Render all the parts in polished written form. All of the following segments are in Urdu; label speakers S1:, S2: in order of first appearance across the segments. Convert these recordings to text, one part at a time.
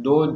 S1: 2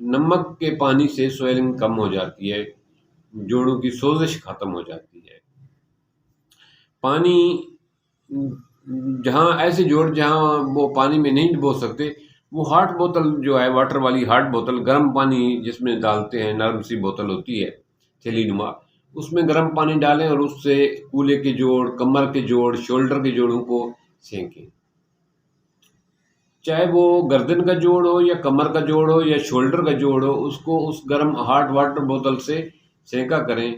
S1: نمک کے پانی سے سویلنگ کم ہو جاتی ہے، جوڑوں کی سوزش ختم ہو جاتی ہے۔ پانی جہاں ایسے جوڑ جہاں وہ پانی میں نہیں ڈبو سکتے، وہ ہاٹ بوتل جو ہے، واٹر والی ہاٹ بوتل، گرم پانی جس میں ڈالتے ہیں، نرم سی بوتل ہوتی ہے تھیلی نما، اس میں گرم پانی ڈالیں اور اس سے کولے کے جوڑ، کمر کے جوڑ، شولڈر کے جوڑوں کو سینکیں۔ چاہے وہ گردن کا جوڑ ہو یا کمر کا جوڑ ہو یا شولڈر کا جوڑ ہو، اس کو اس گرم ہاٹ واٹر بوتل سے سینکا کریں۔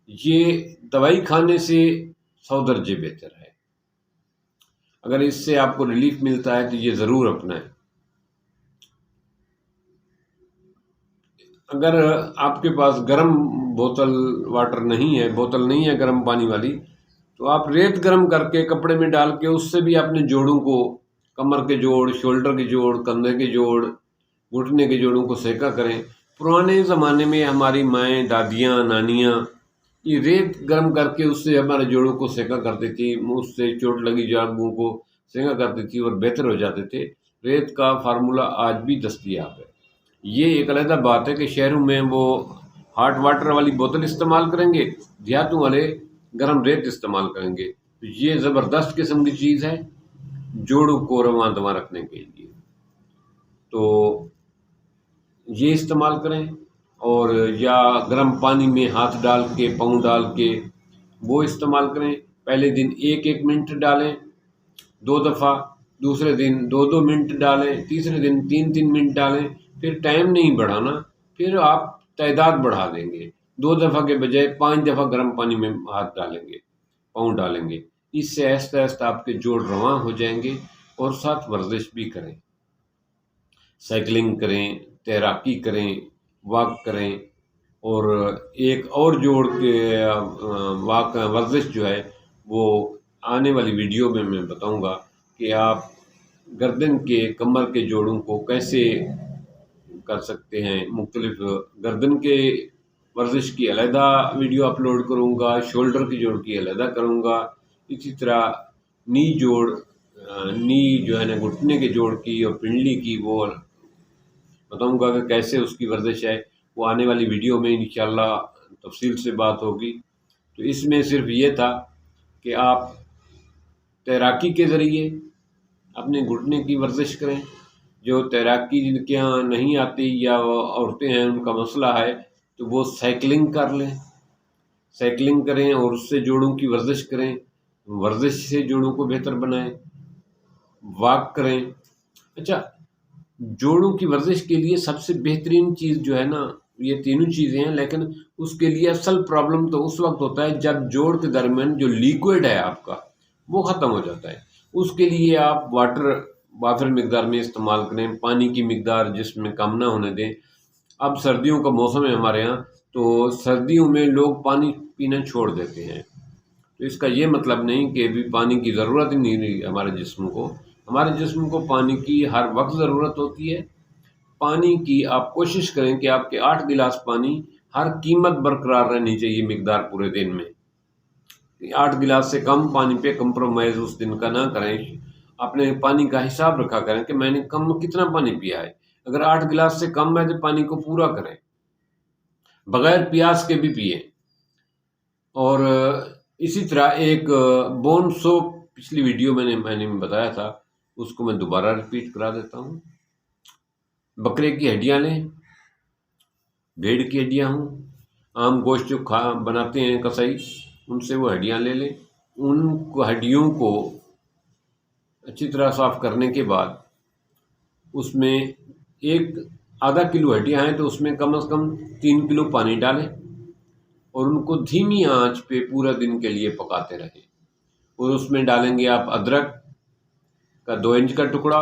S1: یہ دوائی کھانے سے 100 درجے بہتر ہے۔ اگر اس سے آپ کو ریلیف ملتا ہے تو یہ ضرور اپنائیں۔ اگر آپ کے پاس گرم بوتل واٹر نہیں ہے، بوتل نہیں ہے گرم پانی والی، تو آپ ریت گرم کر کے کپڑے میں ڈال کے اس سے بھی اپنے جوڑوں کو، کمر کے جوڑ، شولڈر کے جوڑ، کندھے کے جوڑ، گھٹنے کے جوڑوں کو سینکا کریں۔ پرانے زمانے میں ہماری مائیں، دادیاں، نانیاں یہ ریت گرم کر کے اس سے ہمارے جوڑوں کو سینکا کرتی تھی، اس سے چوٹ لگی جانبوں کو سینکا کرتی تھی اور بہتر ہو جاتے تھے۔ ریت کا فارمولہ آج بھی دستیاب ہے۔ یہ ایک علیحدہ بات ہے کہ شہروں میں وہ ہاٹ واٹر والی بوتل استعمال کریں گے، دیہاتوں والے گرم ریت استعمال کریں گے۔ یہ زبردست قسم کی چیز ہے جوڑوں کو رواں دواں رکھنے کے لیے، تو یہ استعمال کریں۔ اور یا گرم پانی میں ہاتھ ڈال کے، پاؤں ڈال کے وہ استعمال کریں۔ پہلے دن 1 منٹ ڈالیں 2 دفعہ، دوسرے دن 2 منٹ ڈالیں، تیسرے دن 3 منٹ ڈالیں۔ پھر ٹائم نہیں بڑھانا، پھر آپ تعداد بڑھا دیں گے، 2 دفعہ کے بجائے 5 دفعہ گرم پانی میں ہاتھ ڈالیں گے، پاؤں ڈالیں گے۔ اس سے آہستہ آہستہ آپ کے جوڑ رواں ہو جائیں گے۔ اور ساتھ ورزش بھی کریں، سائیکلنگ کریں، تیراکی کریں، واک کریں۔ اور ایک اور جوڑ کے ورزش جو ہے وہ آنے والی ویڈیو میں بتاؤں گا کہ آپ گردن کے، کمر کے جوڑوں کو کیسے کر سکتے ہیں۔ مختلف گردن کے ورزش کی علیحدہ ویڈیو اپلوڈ کروں گا، شولڈر کی جوڑ کی علیحدہ کروں گا، اسی طرح نی جو ہے نا گھٹنے کے جوڑ کی اور پنڈلی کی وہ بتاؤں گا کہ کیسے اس کی ورزش ہے۔ وہ آنے والی ویڈیو میں انشاءاللہ تفصیل سے بات ہوگی۔ تو اس میں صرف یہ تھا کہ آپ تیراکی کے ذریعے اپنے گھٹنے کی ورزش کریں۔ جو تیراکی جن کے یہاں نہیں آتی یا عورتیں ہیں ان کا مسئلہ ہے تو وہ سائیکلنگ کر لیں، سائیکلنگ کریں اور اس سے جوڑوں کی ورزش کریں، ورزش سے جوڑوں کو بہتر بنائیں، واک کریں۔ اچھا، جوڑوں کی ورزش کے لیے سب سے بہترین چیز جو ہے نا، یہ تینوں چیزیں ہیں، لیکن اس کے لیے اصل پرابلم تو اس وقت ہوتا ہے جب جوڑ کے درمیان جو لیکوڈ ہے آپ کا وہ ختم ہو جاتا ہے۔ اس کے لیے آپ واٹر وافر مقدار میں استعمال کریں، پانی کی مقدار جس میں کم نہ ہونے دیں۔ اب سردیوں کا موسم ہے ہمارے ہاں، تو سردیوں میں لوگ پانی پینا چھوڑ دیتے ہیں۔ تو اس کا یہ مطلب نہیں کہ ابھی پانی کی ضرورت ہی نہیں رہی ہمارے جسم کو۔ ہمارے جسم کو پانی کی ہر وقت ضرورت ہوتی ہے۔ پانی کی آپ کوشش کریں کہ آپ کے 8 گلاس پانی ہر قیمت برقرار رہنی چاہیے مقدار پورے دن میں۔ 8 گلاس سے کم پانی پہ کمپرومائز اس دن کا نہ کریں۔ اپنے پانی کا حساب رکھا کریں کہ میں نے کتنا پانی پیا ہے۔ اگر 8 گلاس سے کم ہے تو پانی کو پورا کریں، بغیر پیاس کے بھی پئیں۔ اور اسی طرح ایک بون سوپ پچھلی ویڈیو میں نے بتایا تھا، اس کو میں دوبارہ ریپیٹ کرا دیتا ہوں۔ بکرے کی ہڈیاں لیں، بھیڑ کی ہڈیاں ہوں، عام گوشت جو بناتے ہیں کسائی، ان سے وہ ہڈیاں لے لیں۔ ان ہڈیوں کو اچھی طرح صاف کرنے کے بعد اس میں آدھا کلو ہڈیاں ہیں تو اس میں کم از کم 3 کلو پانی ڈالیں اور ان کو دھیمی آنچ پہ پورا دن کے لیے پکاتے رہیں۔ اور اس میں ڈالیں گے آپ ادرک کا 2 انچ کا ٹکڑا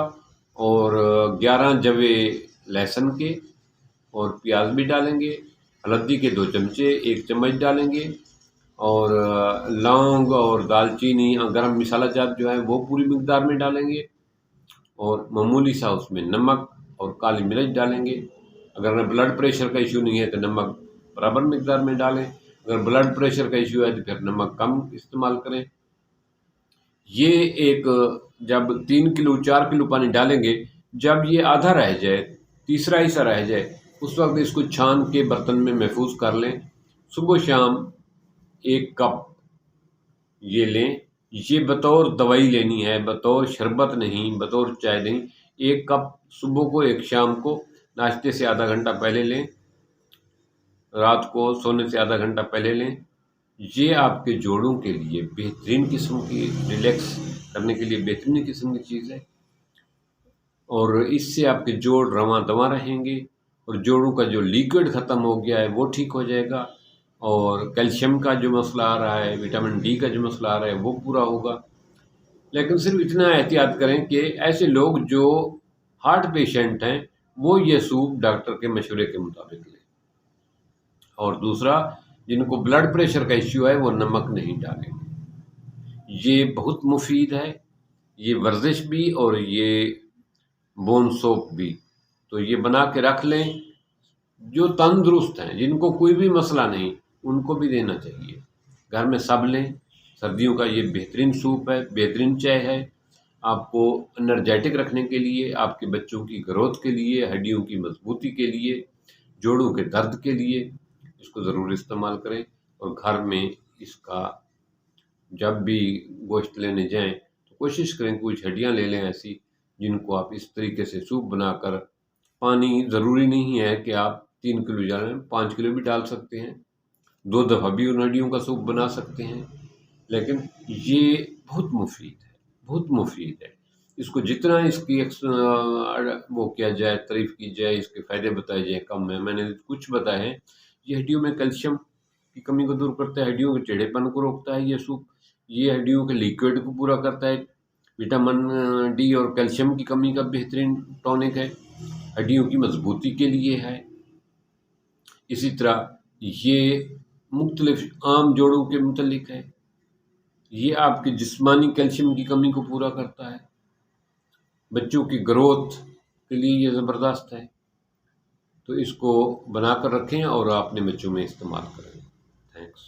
S1: اور 11 جوے لہسن کے، اور پیاز بھی ڈالیں گے، ہلدی کے 2 چمچے 1 چمچ ڈالیں گے، اور لونگ اور دال چینی گرم مسالہ جات جو ہے وہ پوری مقدار میں ڈالیں گے، اور معمولی سا اس میں نمک اور کالی مرچ ڈالیں گے۔ اگر بلڈ پریشر کا ایشو نہیں ہے تو نمک برابر مقدار میں ڈالیں، اگر بلڈ پریشر کا ایشو ہے تو پھر نمک کم استعمال کریں۔ یہ جب 3 کلو 4 کلو پانی ڈالیں گے، جب یہ آدھا رہ جائے، تیسرا حصہ رہ جائے، اس وقت اس کو چھان کے برتن میں محفوظ کر لیں۔ صبح شام 1 کپ یہ لیں، یہ بطور دوائی لینی ہے، بطور شربت نہیں، بطور چائے نہیں۔ 1 کپ صبح کو، 1 شام کو، ناشتے سے آدھا گھنٹہ پہلے لیں، رات کو سونے سے آدھا گھنٹہ پہلے لیں۔ یہ آپ کے جوڑوں کے لیے بہترین قسم کی، ریلیکس کرنے کے لیے بہترین قسم کی چیز ہے، اور اس سے آپ کے جوڑ رواں دواں رہیں گے، اور جوڑوں کا جو لیکوڈ ختم ہو گیا ہے وہ ٹھیک ہو جائے گا، اور کیلشیم کا جو مسئلہ آ رہا ہے، وٹامن ڈی کا جو مسئلہ آ رہا ہے وہ پورا ہوگا۔ لیکن صرف اتنا احتیاط کریں کہ ایسے لوگ جو ہارٹ پیشنٹ ہیں وہ یہ سوپ ڈاکٹر کے مشورے کے مطابق لیں، اور دوسرا جن کو بلڈ پریشر کا ایشو ہے وہ نمک نہیں ڈالیں۔ یہ بہت مفید ہے، یہ ورزش بھی اور یہ بون سوپ بھی، تو یہ بنا کے رکھ لیں۔ جو تندرست ہیں، جن کو کوئی بھی مسئلہ نہیں، ان کو بھی دینا چاہیے، گھر میں سب لیں۔ سردیوں کا یہ بہترین سوپ ہے، بہترین چائے ہے، آپ کو انرجیٹک رکھنے کے لیے، آپ کے بچوں کی گروتھ کے لیے، ہڈیوں کی مضبوطی کے لیے، جوڑوں کے درد کے لیے اس کو ضرور استعمال کریں۔ اور گھر میں اس کا جب بھی گوشت لینے جائیں تو کوشش کریں کچھ ہڈیاں لے لیں ایسی جن کو آپ اس طریقے سے سوپ بنا کر، پانی ضروری نہیں ہے کہ آپ 3 کلو ڈالیں، 5 کلو بھی ڈال سکتے ہیں، 2 دفعہ بھی ان ہڈیوں کا سوپ بنا سکتے ہیں، لیکن یہ بہت مفید ہے، بہت مفید ہے۔ اس کو جتنا اس کی وہ کیا جائے، تعریف کی جائے، اس کے فائدے بتائے جائیں کم ہے۔ میں نے کچھ بتائے ہیں۔ یہ ہڈیوں میں کیلشیم کی کمی کو دور کرتا ہے، ہڈیوں کے ٹیڑھے پن کو روکتا ہے یہ سوپ، یہ ہڈیوں کے لیکوڈ کو پورا کرتا ہے، وٹامن ڈی اور کیلشیم کی کمی کا بہترین ٹونک ہے، ہڈیوں کی مضبوطی کے لیے ہے۔ اسی طرح یہ مختلف عام جوڑوں کے متعلق ہے، یہ آپ کے جسمانی کیلشیم کی کمی کو پورا کرتا ہے، بچوں کی گروتھ کے لیے یہ زبردست ہے۔ تو اس کو بنا کر رکھیں اور اپنے بچوں میں استعمال کریں۔ تھینکس۔